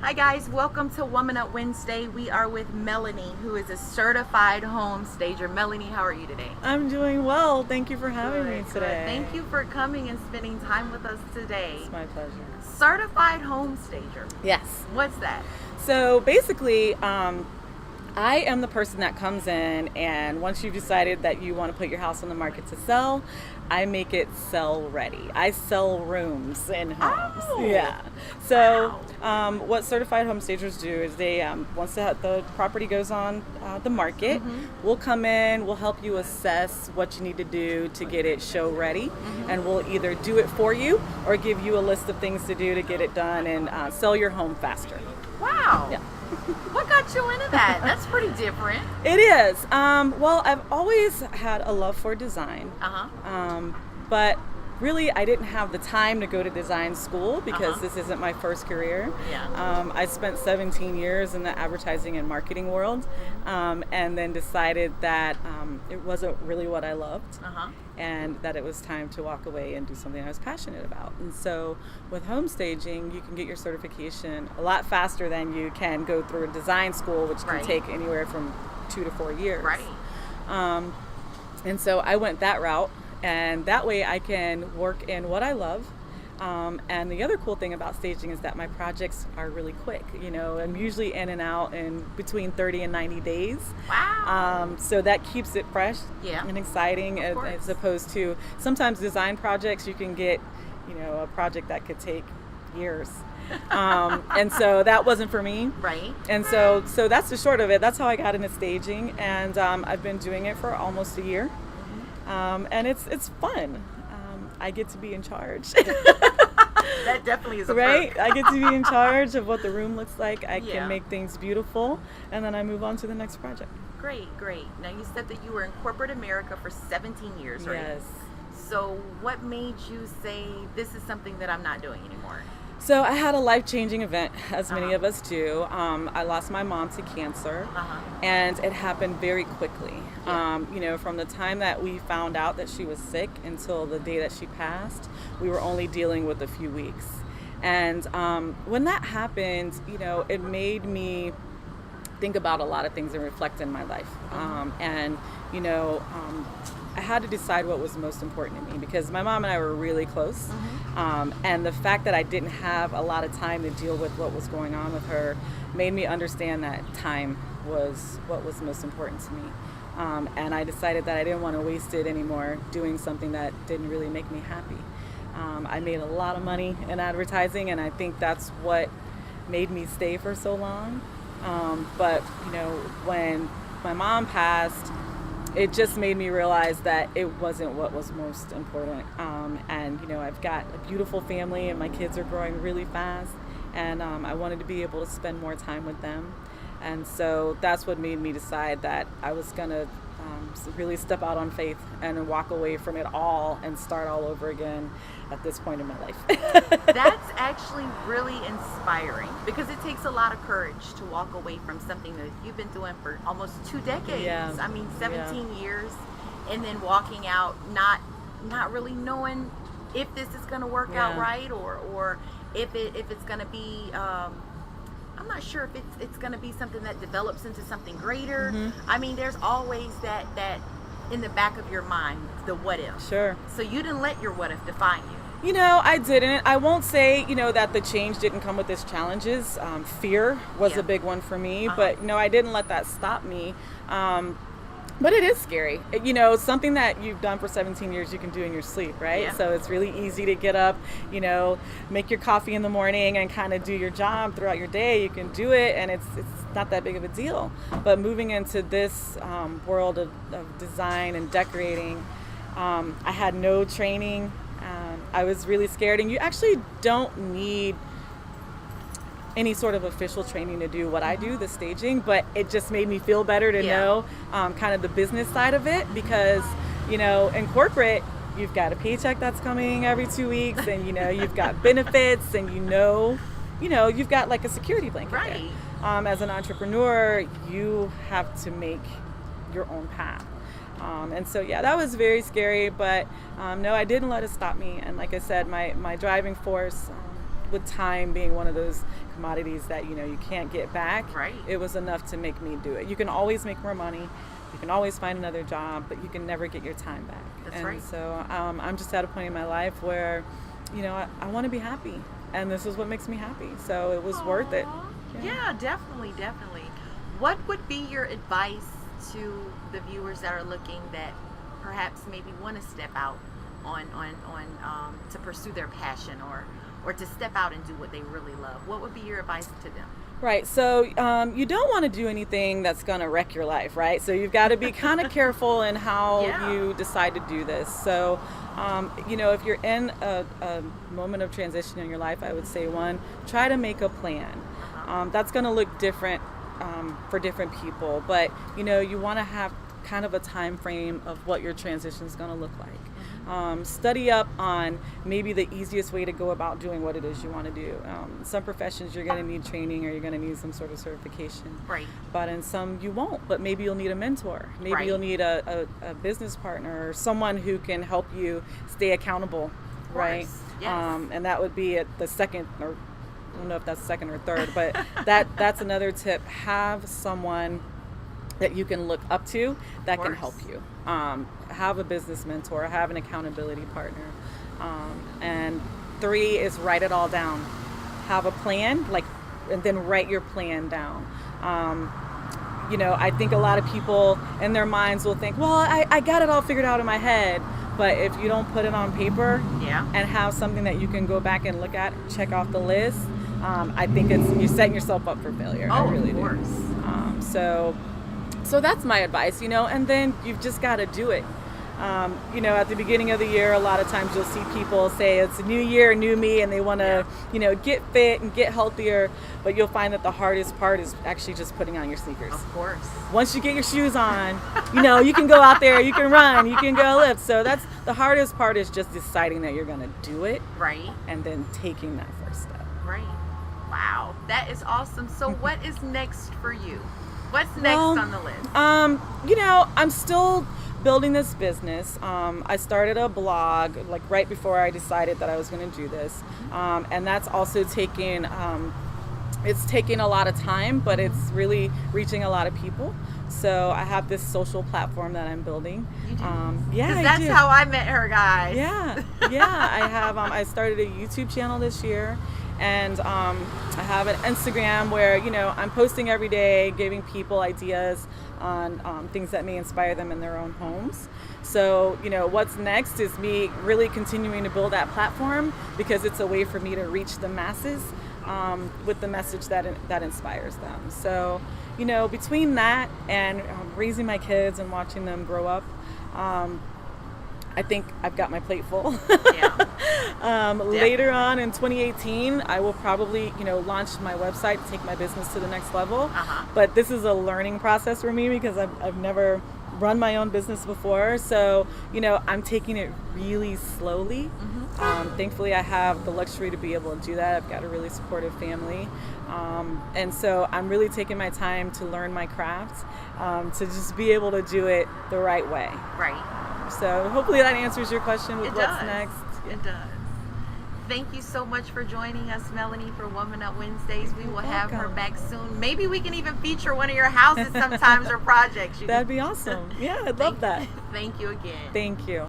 Hi guys, welcome to WomanUp Wednesday. We are with Melonie, who is a certified home stager. Melonie, how are you today? I'm doing well. Thank you for having me today. Thank you for coming and spending time with us today. It's my pleasure. Certified home stager. Yes. What's that? So basically, I am the person that comes in, and once you've decided that you want to put your house on the market to sell, I make it sell ready. I sell rooms in homes. Oh, yeah. So wow. what certified home stagers do is they, once the property goes on the market, we'll come in, we'll help you assess what you need to do to get it show ready, and we'll either do it for you or give you a list of things to do to get it done and sell your home faster. Wow. Yeah. What got you into that? That's pretty different. It is. Well, I've always had a love for design. But really, I didn't have the time to go to design school because this isn't my first career. Yeah. I spent 17 years in the advertising and marketing world, and then decided that it wasn't really what I loved, and that it was time to walk away and do something I was passionate about. And so with home staging, you can get your certification a lot faster than you can go through a design school, which can take anywhere from 2 to 4 years. Right. And so I went that route. And that way I can work in what I love. And the other cool thing about staging is that my projects are really quick. You know, I'm usually in and out in between 30 and 90 days. Wow. So that keeps it fresh and exciting as opposed to sometimes design projects you can get, you know, a project that could take years. And so that wasn't for me. Right. And so that's the short of it. That's how I got into staging. And I've been doing it for almost a year. And it's fun. I get to be in charge. That definitely is a perk. I get to be in charge of what the room looks like. I can make things beautiful, and then I move on to the next project. Great. Now you said that you were in corporate America for 17 years, right? Yes. So what made you say, this is something that I'm not doing anymore? So I had a life-changing event, as many of us do. I lost my mom to cancer, and it happened very quickly. You know, from the time that we found out that she was sick until the day that she passed, we were only dealing with a few weeks. And when that happened, you know, it made me think about a lot of things and reflect in my life. And, you know, I had to decide what was most important to me because my mom and I were really close. And the fact that I didn't have a lot of time to deal with what was going on with her made me understand that time was what was most important to me. And I decided that I didn't want to waste it anymore doing something that didn't really make me happy. I made a lot of money in advertising, and I think that's what made me stay for so long. But, you know, when my mom passed, it just made me realize that it wasn't what was most important. And, you know, I've got a beautiful family and my kids are growing really fast, and I wanted to be able to spend more time with them. And so that's what made me decide that I was going to really step out on faith and walk away from it all and start all over again at this point in my life. That's actually really inspiring because it takes a lot of courage to walk away from something that you've been doing for almost 2 decades. Yeah. I mean, 17 years, and then walking out not really knowing if this is going to work out right or if it's going to be I'm not sure if it's going to be something that develops into something greater. I mean, there's always that in the back of your mind, the what if. Sure. So you didn't let your what if define you. You know, I didn't. I won't say, you know, that the change didn't come with its challenges. Fear was a big one for me, but, you know, I didn't let that stop me. But it is scary. You know, something that you've done for 17 years, you can do in your sleep, right? Yeah. So it's really easy to get up, you know, make your coffee in the morning and kind of do your job throughout your day. You can do it, and it's not that big of a deal. But moving into this world of design and decorating, I had no training. I was really scared, and you actually don't need any sort of official training to do what I do, the staging, but it just made me feel better to know kind of the business side of it because, you know, in corporate, you've got a paycheck that's coming every 2 weeks, and, you know, you've got benefits, and, you know, you've got like a security blanket. Right. As an entrepreneur, you have to make your own path. And so, yeah, that was very scary, but no, I didn't let it stop me. And like I said, my driving force, with time being one of those commodities that, you can't get back. Right. It was enough to make me do it. You can always make more money. You can always find another job, but you can never get your time back. That's right. So I'm just at a point in my life where, I want to be happy. And this is what makes me happy. So it was worth it. Yeah, definitely. What would be your advice to the viewers that are looking that perhaps maybe want to step out on to pursue their passion or to step out and do what they really love? What would be your advice to them? Right. So you don't want to do anything that's going to wreck your life, right? So you've got to be kind of careful in how you decide to do this. So, if you're in a moment of transition in your life, I would say, one, try to make a plan. That's going to look different for different people, but you want to have kind of a time frame of what your transition is going to look like. Study up on maybe the easiest way to go about doing what it is you want to do. Some professions you're going to need training or you're going to need some sort of certification. Right. But in some you won't. But maybe you'll need a mentor. Maybe you'll need a business partner or someone who can help you stay accountable. Right. Yes. And that would be at the second, or I don't know if that's second or third, but that's another tip. Have someone that you can look up to that can help you. Have a business mentor, have an accountability partner. And 3 is write it all down. Have a plan, and then write your plan down. I think a lot of people in their minds will think, well, I got it all figured out in my head. But if you don't put it on paper and have something that you can go back and look at, check off the list, I think you're setting yourself up for failure. I really do. Of course. So that's my advice, and then you've just got to do it. At the beginning of the year, a lot of times you'll see people say it's a new year, new me, and they want to, get fit and get healthier. But you'll find that the hardest part is actually just putting on your sneakers. Of course. Once you get your shoes on, you can go out there, you can run, you can go lift. So that's the hardest part, is just deciding that you're going to do it. Right. And then taking that first step. Right. Wow. That is awesome. So what is next for you? What's next on the list? I'm still building this business. I started a blog right before I decided that I was going to do this, and that's also taking a lot of time, but it's really reaching a lot of people. So I have this social platform that I'm building. You do? Yeah, that's how I met her, guys. Yeah. I have. I started a YouTube channel this year. And I have an Instagram where, I'm posting every day, giving people ideas on things that may inspire them in their own homes. So, what's next is me really continuing to build that platform, because it's a way for me to reach the masses with the message that inspires them. So, between that and raising my kids and watching them grow up, I think I've got my plate full. Later on in 2018, I will probably, launch my website to take my business to the next level. But this is a learning process for me, because I've never run my own business before. So, I'm taking it really slowly. Thankfully, I have the luxury to be able to do that. I've got a really supportive family. And so I'm really taking my time to learn my craft, to just be able to do it the right way. Right. So hopefully that answers your question with what's next. It does. Thank you so much for joining us, Melonie, for WomanUp Wednesdays. We will have her back soon. Maybe we can even feature one of your houses sometimes or projects. That'd be awesome. Yeah, I'd love that. Thank you again. Thank you.